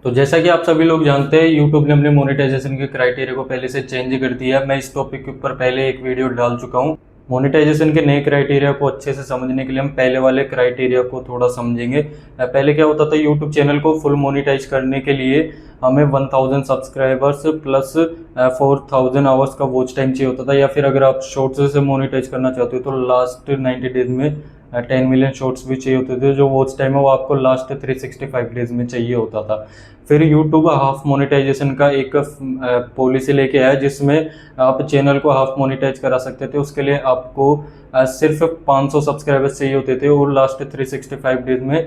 तो जैसा कि आप सभी लोग जानते हैं, YouTube ने अपने मोनेटाइजेशन के क्राइटेरिया को पहले से चेंज कर दिया है। मैं इस टॉपिक के ऊपर पहले एक वीडियो डाल चुका हूँ। मोनेटाइजेशन के नए क्राइटेरिया को अच्छे से समझने के लिए हम पहले वाले क्राइटेरिया को थोड़ा समझेंगे। पहले क्या होता था, YouTube चैनल को फुल मोनेटाइज करने के लिए हमें 1000 सब्सक्राइबर्स प्लस 4000 आवर्स का वॉच टाइम चाहिए होता था, या फिर अगर आप शॉर्ट्स से मोनेटाइज करना चाहते हो तो लास्ट 90 डेज में 10 मिलियन शॉर्ट्स भी चाहिए होते थे। जो वॉच टाइम है वो आपको लास्ट 365 डेज में चाहिए होता था। फिर यूट्यूब हाफ मोनेटाइजेशन का एक पॉलिसी लेके आया, जिसमें आप चैनल को हाफ मोनेटाइज करा सकते थे। उसके लिए आपको सिर्फ 500 सब्सक्राइबर्स चाहिए होते थे और लास्ट 365 डेज में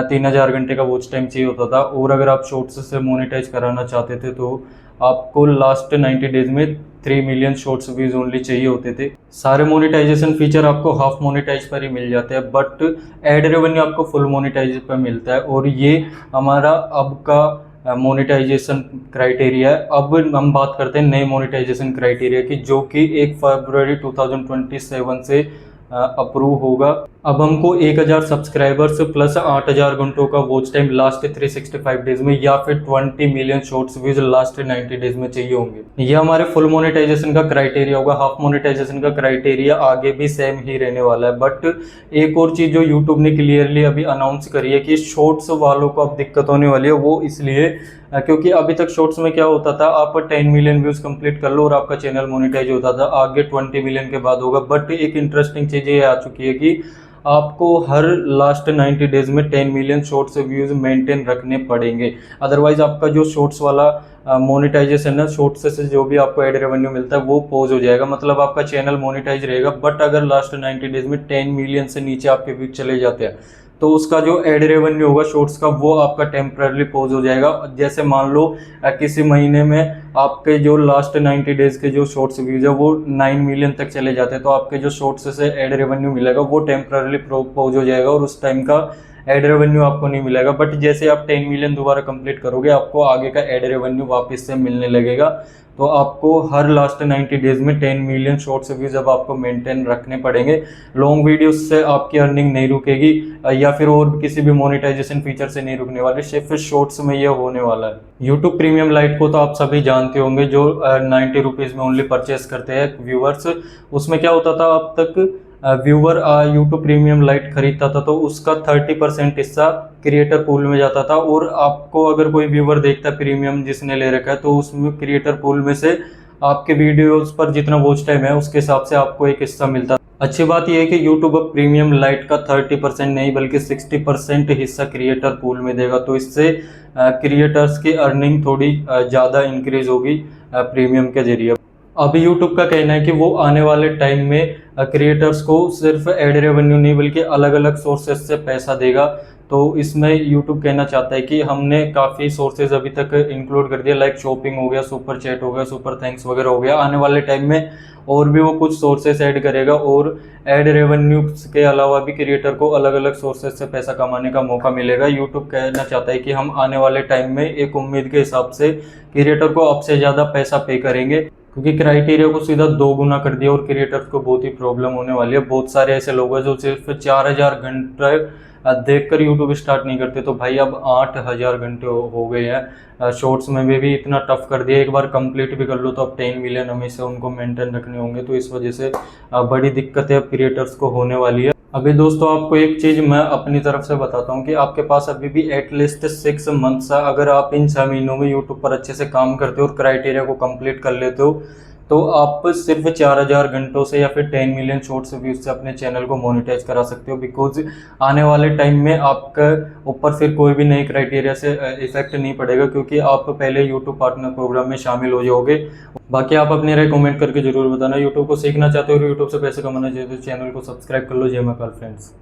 3000 घंटे का वॉच टाइम चाहिए होता था। और अगर आप शॉर्ट्स से मोनेटाइज कराना चाहते थे तो आपको लास्ट 90 डेज में 3 मिलियन शॉर्ट्स व्यूज ओनली चाहिए होते थे। सारे मोनेटाइजेशन फीचर आपको हाफ मोनेटाइज पर ही मिल जाते हैं, बट एड रेवेन्यू आपको फुल मोनेटाइज पर मिलता है। और ये हमारा अब का मोनेटाइजेशन क्राइटेरिया है। अब हम बात करते हैं नए मोनेटाइजेशन क्राइटेरिया की, जो कि 1 फरवरी 2027 से अप्रूव होगा। अब हमको 1000 सब्सक्राइबर्स प्लस 8000 घंटों का वॉच टाइम लास्ट 365 डेज में, या फिर 20 million shorts views last 90 days में चाहिए होंगे। ये हमारे फुल मोनेटाइजेशन का क्राइटेरिया होगा। हाफ मोनेटाइजेशन का क्राइटेरिया आगे भी सेम ही रहने वाला है। बट एक और चीज जो यूट्यूब ने क्लियरली अभी अनाउंस करी है कि शॉर्ट्स वालों को अब दिक्कत होने वाली है, वो इसलिए क्योंकि अभी तक शॉर्ट्स में क्या होता था, आप 10 मिलियन व्यूज कंप्लीट कर लो और आपका चैनल मोनेटाइज होता था। आगे 20 मिलियन के बाद होगा। बट एक इंटरेस्टिंग चीज ये आ चुकी है कि आपको हर लास्ट 90 डेज में 10 मिलियन शॉर्ट्स व्यूज मेंटेन रखने पड़ेंगे। अदरवाइज आपका जो शॉर्ट्स वाला मोनेटाइजेशन है, शॉर्ट्स से जो भी आपको एड रेवेन्यू मिलता है वो पॉज हो जाएगा। मतलब आपका चैनल मोनेटाइज रहेगा, बट अगर लास्ट 90 डेज में 10 मिलियन से नीचे आपके व्यूज चले जाते हैं तो उसका जो एड रेवेन्यू होगा शॉर्ट्स का, वो आपका टेम्पररी पॉज हो जाएगा। जैसे मान लो किसी महीने में आपके जो लास्ट 90 डेज के जो शॉर्ट्स व्यूज है वो 9 मिलियन तक चले जाते हैं, तो आपके जो शॉर्ट्स से एड रेवेन्यू मिलेगा वो टेम्पररी पॉज हो जाएगा और उस टाइम का एड रेवेन्यू आपको नहीं मिलेगा। बट जैसे आप 10 मिलियन दोबारा कंप्लीट करोगे, आपको आगे का एड रेवेन्यू वापस से मिलने लगेगा। तो आपको हर लास्ट 90 डेज में 10 मिलियन शॉर्ट्स व्यूज अब आपको मेंटेन रखने पड़ेंगे। लॉन्ग वीडियोस से आपकी अर्निंग नहीं रुकेगी, या फिर और किसी भी मोनेटाइजेशन फीचर से नहीं रुकने वाली, सिर्फ शॉर्ट्स में ये होने वाला है। यूट्यूब प्रीमियम लाइट को तो आप सभी जानते होंगे, जो 90 रुपीज में ओनली परचेस करते हैं व्यूअर्स। उसमें क्या होता था, अब तक व्यूअर यूट्यूब प्रीमियम लाइट खरीदता था तो उसका 30% हिस्सा क्रिएटर पूल में जाता था। और आपको अगर कोई व्यूअर देखता है प्रीमियम जिसने ले रखा है, तो उसमें क्रिएटर पूल में से आपके वीडियोस पर जितना वॉच टाइम है उसके हिसाब से आपको एक हिस्सा मिलता है। अच्छी बात यह है कि यूट्यूब अब प्रीमियम लाइट का 30% नहीं बल्कि 60% हिस्सा क्रिएटर पूल में देगा। तो इससे क्रिएटर्स की अर्निंग थोड़ी ज़्यादा इंक्रीज होगी प्रीमियम के जरिए। अभी यूट्यूब का कहना है कि वो आने वाले टाइम में क्रिएटर्स को सिर्फ एड रेवेन्यू नहीं बल्कि अलग अलग सोर्सेस से पैसा देगा। तो इसमें यूट्यूब कहना चाहता है कि हमने काफ़ी सोर्सेज अभी तक इंक्लूड कर दिया, लाइक शॉपिंग हो गया, सुपर चैट हो गया, सुपर थैंक्स वगैरह हो गया। आने वाले टाइम में और भी वो कुछ सोर्सेस ऐड करेगा और एड रेवेन्यू के अलावा भी क्रिएटर को अलग अलग सोर्सेज से पैसा कमाने का मौका मिलेगा। यूट्यूब कहना चाहता है कि हम आने वाले टाइम में एक उम्मीद के हिसाब से क्रिएटर को अब से ज़्यादा पैसा पे करेंगे, क्योंकि क्राइटेरिया को सीधा 2 गुना कर दिया और क्रिएटर्स को बहुत ही प्रॉब्लम होने वाली है। बहुत सारे ऐसे लोग हैं जो सिर्फ 4000 घंटे देखकर यूट्यूब स्टार्ट नहीं करते, तो भाई अब 8000 घंटे हो गए हैं। शॉर्ट्स में भी इतना टफ कर दिया, एक बार कंप्लीट भी कर लो तो अब 10 मिलियन हमेशा उनको मेंटेन रखने होंगे। तो इस वजह से बड़ी दिक्कतें अब क्रिएटर्स को होने वाली है। अभी दोस्तों आपको एक चीज मैं अपनी तरफ से बताता हूँ कि आपके पास अभी भी एटलीस्ट 6 मंथ्स, अगर आप इन 6 महीनों में यूट्यूब पर अच्छे से काम करते हो और क्राइटेरिया को कंप्लीट कर लेते हो, तो आप सिर्फ 4000 घंटों से या फिर 10 मिलियन शॉर्ट्स व्यूज से अपने चैनल को मोनेटाइज करा सकते हो। बिकॉज आने वाले टाइम में आपके ऊपर फिर कोई भी नई क्राइटेरिया से इफेक्ट नहीं पड़ेगा, क्योंकि आप पहले यूट्यूब पार्टनर प्रोग्राम में शामिल हो जाओगे। बाकी आप अपनी राय कमेंट करके जरूर बताना। यूट्यूब को सीखना चाहते हो और यूट्यूब से पैसे कमाना चाहते हो तो चैनल को सब्सक्राइब कर लो। जय महाकाल फ्रेंड्स।